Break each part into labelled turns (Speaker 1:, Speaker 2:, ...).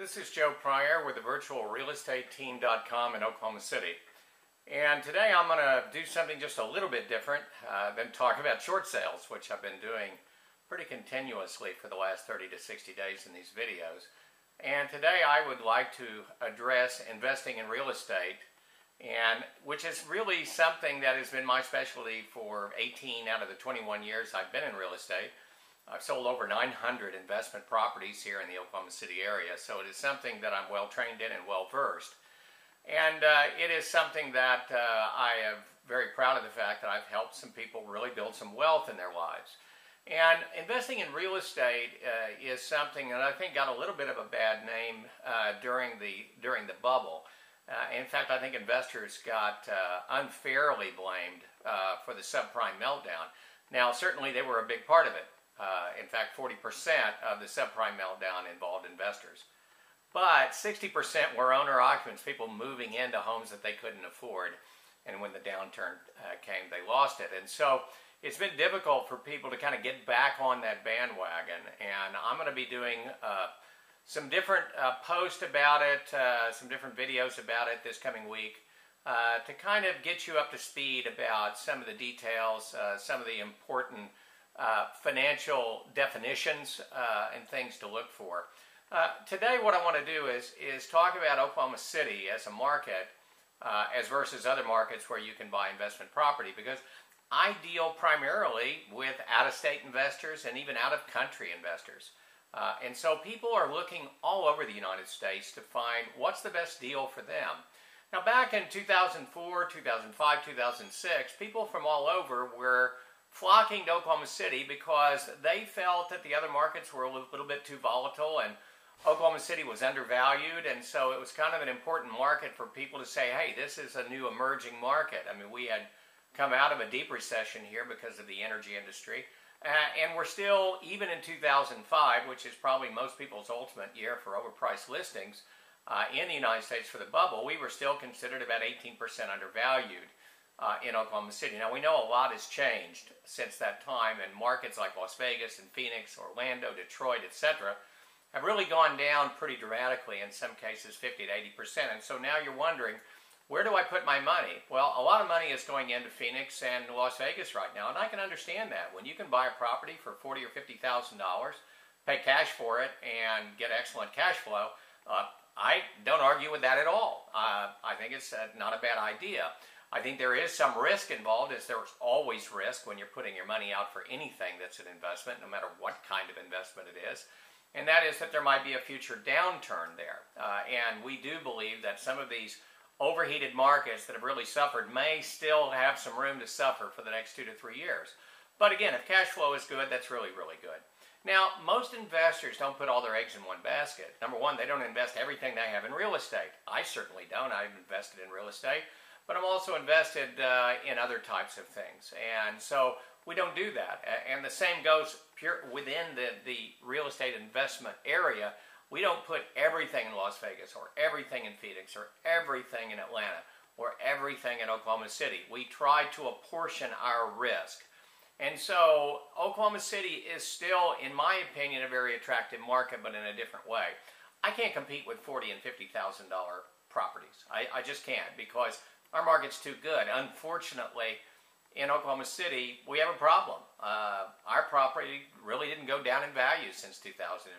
Speaker 1: This is Joe Pryor with the virtualrealestateteam.com in Oklahoma City. And today I'm going to do something just a little bit different than talk about short sales, which I've been doing pretty continuously for the last 30 to 60 days in these videos. And today I would like to address investing in real estate, and which is really something that has been my specialty for 18 out of the 21 years I've been in real estate. I've sold over 900 investment properties here in the Oklahoma City area, so it is something that I'm well trained in and well versed. And it is something that I am very proud of the fact that I've helped some people really build some wealth in their lives. And investing in real estate is something that I think got a little bit of a bad name during the bubble. In fact, I think investors got unfairly blamed for the subprime meltdown. Now, certainly they were a big part of it. In fact, 40% of the subprime meltdown involved investors. But 60% were owner-occupants, people moving into homes that they couldn't afford. And when the downturn came, they lost it. And so it's been difficult for people to kind of get back on that bandwagon. And I'm going to be doing some different posts about it, some different videos about it this coming week to kind of get you up to speed about some of the details, some of the important financial definitions and things to look for. Today what I want to do is talk about Oklahoma City as a market as versus other markets where you can buy investment property, because I deal primarily with out-of-state investors and even out-of-country investors. And so people are looking all over the United States to find what's the best deal for them. Now, back in 2004, 2005, 2006, people from all over were flocking to Oklahoma City because they felt that the other markets were a little bit too volatile and Oklahoma City was undervalued, and so it was kind of an important market for people to say, hey, this is a new emerging market. I mean, we had come out of a deep recession here because of the energy industry, and we're still, even in 2005, which is probably most people's ultimate year for overpriced listings in the United States for the bubble, we were still considered about 18% undervalued in Oklahoma City. Now, we know a lot has changed since that time, and markets like Las Vegas and Phoenix, Orlando, Detroit, etc. have really gone down pretty dramatically, in some cases 50 to 80%. And so now you're wondering, where do I put my money? Well, a lot of money is going into Phoenix and Las Vegas right now, and I can understand that. When you can buy a property for $40,000 or $50,000, pay cash for it, and get excellent cash flow, I don't argue with that at all. I think it's not a bad idea. I think there is some risk involved, as there's always risk when you're putting your money out for anything that's an investment, no matter what kind of investment it is. And that is that there might be a future downturn there. And we do believe that some of these overheated markets that have really suffered may still have some room to suffer for the next 2 to 3 years. But again, if cash flow is good, that's really, really good. Now, most investors don't put all their eggs in one basket. Number one, they don't invest everything they have in real estate. I certainly don't. I've invested in real estate, but I'm also invested in other types of things. And so we don't do that. And the same goes within the real estate investment area. We don't put everything in Las Vegas or everything in Phoenix or everything in Atlanta or everything in Oklahoma City. We try to apportion our risk. And so Oklahoma City is still, in my opinion, a very attractive market, but in a different way. I can't compete with $40,000 and $50,000 properties. I just can't, because our market's too good. Unfortunately, in Oklahoma City, we have a problem. Our property really didn't go down in value since 2005.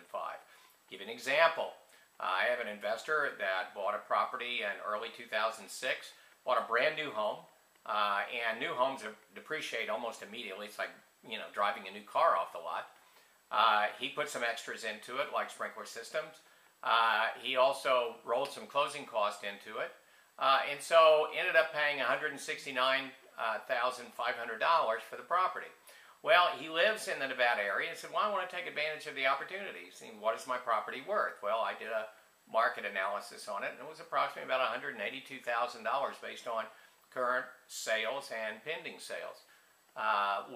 Speaker 1: Give you an example. I have an investor that bought a property in early 2006, bought a brand new home, and new homes depreciate almost immediately. It's like, you know, driving a new car off the lot. He put some extras into it, like sprinkler systems. He also rolled some closing costs into it. And so ended up paying $169,500 for the property. Well, he lives in the Nevada area and said, well, I want to take advantage of the opportunities. And what is my property worth? Well, I did a market analysis on it, and it was approximately about $182,000 based on current sales and pending sales,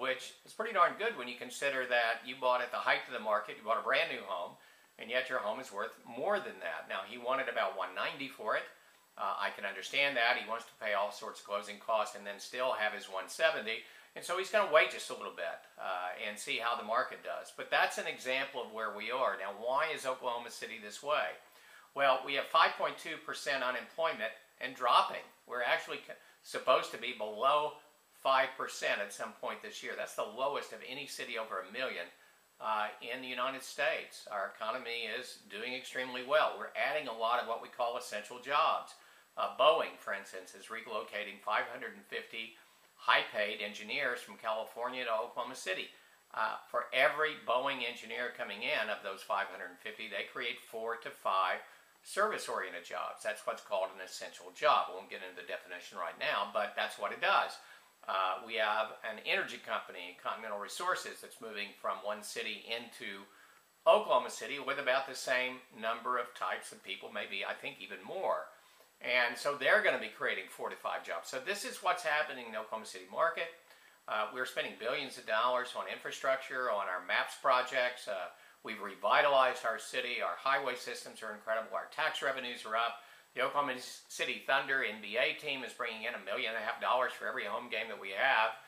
Speaker 1: which is pretty darn good when you consider that you bought at the height of the market, you bought a brand new home, and yet your home is worth more than that. Now, he wanted about $190,000 for it. I can understand that. He wants to pay all sorts of closing costs and then still have his $170,000. And so he's going to wait just a little bit and see how the market does. But that's an example of where we are. Now, why is Oklahoma City this way? Well, we have 5.2% unemployment and dropping. We're actually supposed to be below 5% at some point this year. That's the lowest of any city over 1 million in the United States. Our economy is doing extremely well. We're adding a lot of what we call essential jobs. Boeing, for instance, is relocating 550 high-paid engineers from California to Oklahoma City. For every Boeing engineer coming in, of those 550, they create 4 to 5 service-oriented jobs. That's what's called an essential job. I won't get into the definition right now, but that's what it does. We have an energy company, Continental Resources, that's moving from one city into Oklahoma City with about the same number of types of people, maybe I think even more. And so they're going to be creating 4 to 5 jobs. So this is what's happening in the Oklahoma City market. We're spending billions of dollars on infrastructure, on our MAPS projects. We've revitalized our city. Our highway systems are incredible. Our tax revenues are up. The Oklahoma City Thunder NBA team is bringing in $1.5 million for every home game that we have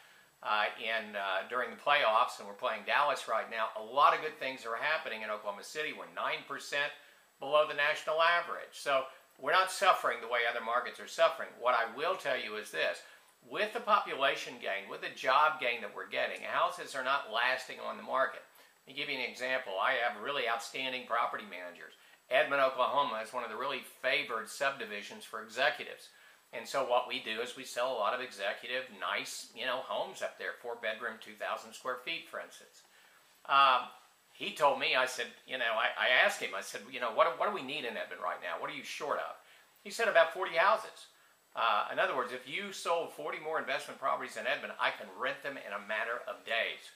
Speaker 1: during the playoffs, and we're playing Dallas right now. A lot of good things are happening in Oklahoma City. We're 9% below the national average. So we're not suffering the way other markets are suffering. What I will tell you is this. With the population gain, with the job gain that we're getting, houses are not lasting on the market. Let me give you an example. I have really outstanding property managers. Edmond, Oklahoma is one of the really favored subdivisions for executives. And so what we do is we sell a lot of executive, nice, homes up there, 4-bedroom, 2,000 square feet, for instance. He told me, I said, I asked him, I said, what do we need in Edmond right now? What are you short of? He said about 40 houses. In other words, if you sold 40 more investment properties in Edmond, I can rent them in a matter of days.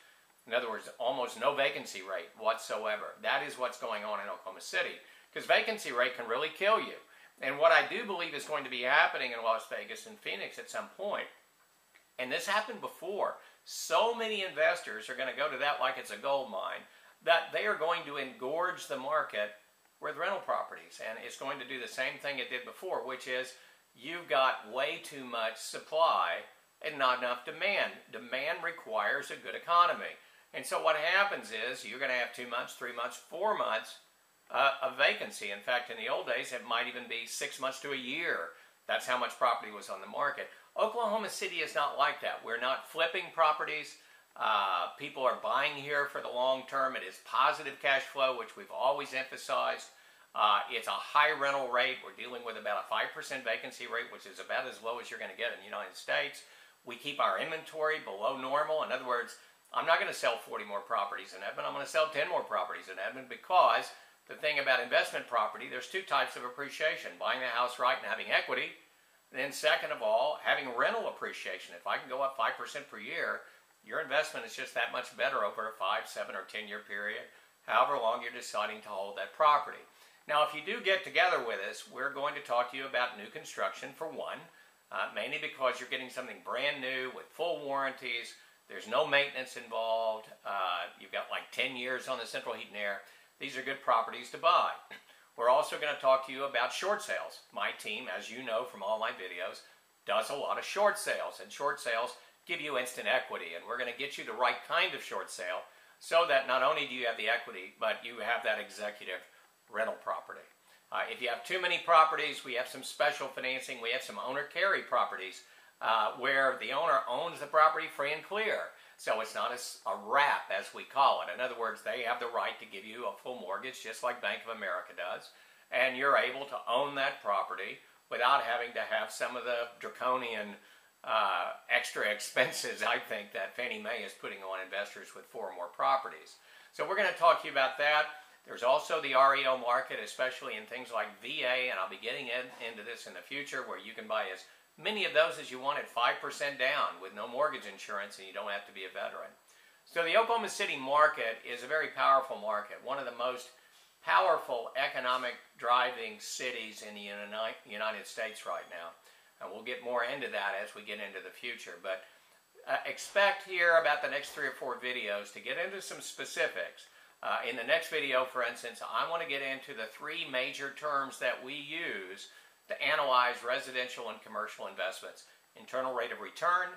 Speaker 1: In other words, almost no vacancy rate whatsoever. That is what's going on in Oklahoma City, because vacancy rate can really kill you. And what I do believe is going to be happening in Las Vegas and Phoenix at some point, and this happened before, so many investors are going to go to that like it's a gold mine, that they are going to engorge the market with rental properties. And it's going to do the same thing it did before, which is you've got way too much supply and not enough demand. Demand requires a good economy. And so what happens is you're going to have 2 months, 3 months, 4 months of vacancy. In fact, in the old days, it might even be 6 months to a year. That's how much property was on the market. Oklahoma City is not like that. We're not flipping properties. People are buying here for the long term. It is positive cash flow, which we've always emphasized. It's a high rental rate. We're dealing with about a 5% vacancy rate, which is about as low as you're going to get in the United States. We keep our inventory below normal. In other words, I'm not going to sell 40 more properties in Edmond. I'm going to sell 10 more properties in Edmond, because the thing about investment property, there's 2 types of appreciation: buying the house right and having equity. And then second of all, having rental appreciation. If I can go up 5% per year, your investment is just that much better over a 5, 7, or 10-year period, however long you're deciding to hold that property. Now, if you do get together with us, we're going to talk to you about new construction for one, mainly because you're getting something brand new with full warranties. There's no maintenance involved. You've got like 10 years on the central heat and air. These are good properties to buy. We're also going to talk to you about short sales. My team, as you know from all my videos, does a lot of short sales. And short sales give you instant equity. And we're going to get you the right kind of short sale so that not only do you have the equity, but you have that executive rental property. If you have too many properties, we have some special financing. We have some owner-carry properties where the owner owns the property free and clear. So it's not a wrap, as we call it. In other words, they have the right to give you a full mortgage, just like Bank of America does. And you're able to own that property without having to have some of the draconian extra expenses, I think, that Fannie Mae is putting on investors with 4 or more properties. So we're going to talk to you about that. There's also the REO market, especially in things like VA, and I'll be getting into this in the future, where you can buy as many of those as you want at 5% down with no mortgage insurance, and you don't have to be a veteran. So the Oklahoma City market is a very powerful market, one of the most powerful economic driving cities in the United States right now. And we'll get more into that as we get into the future. But expect here about the next 3 or 4 videos to get into some specifics. In the next video, for instance, I want to get into the 3 major terms that we use to analyze residential and commercial investments: internal rate of return,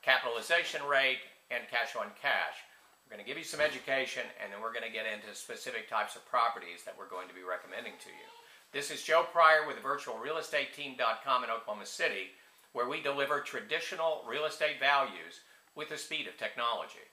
Speaker 1: capitalization rate, and cash on cash. We're We're going to give you some education, and then we're going to get into specific types of properties that we're going to be recommending to you. This is Joe Pryor with virtualrealestateteam.com in Oklahoma City, where we deliver traditional real estate values with the speed of technology.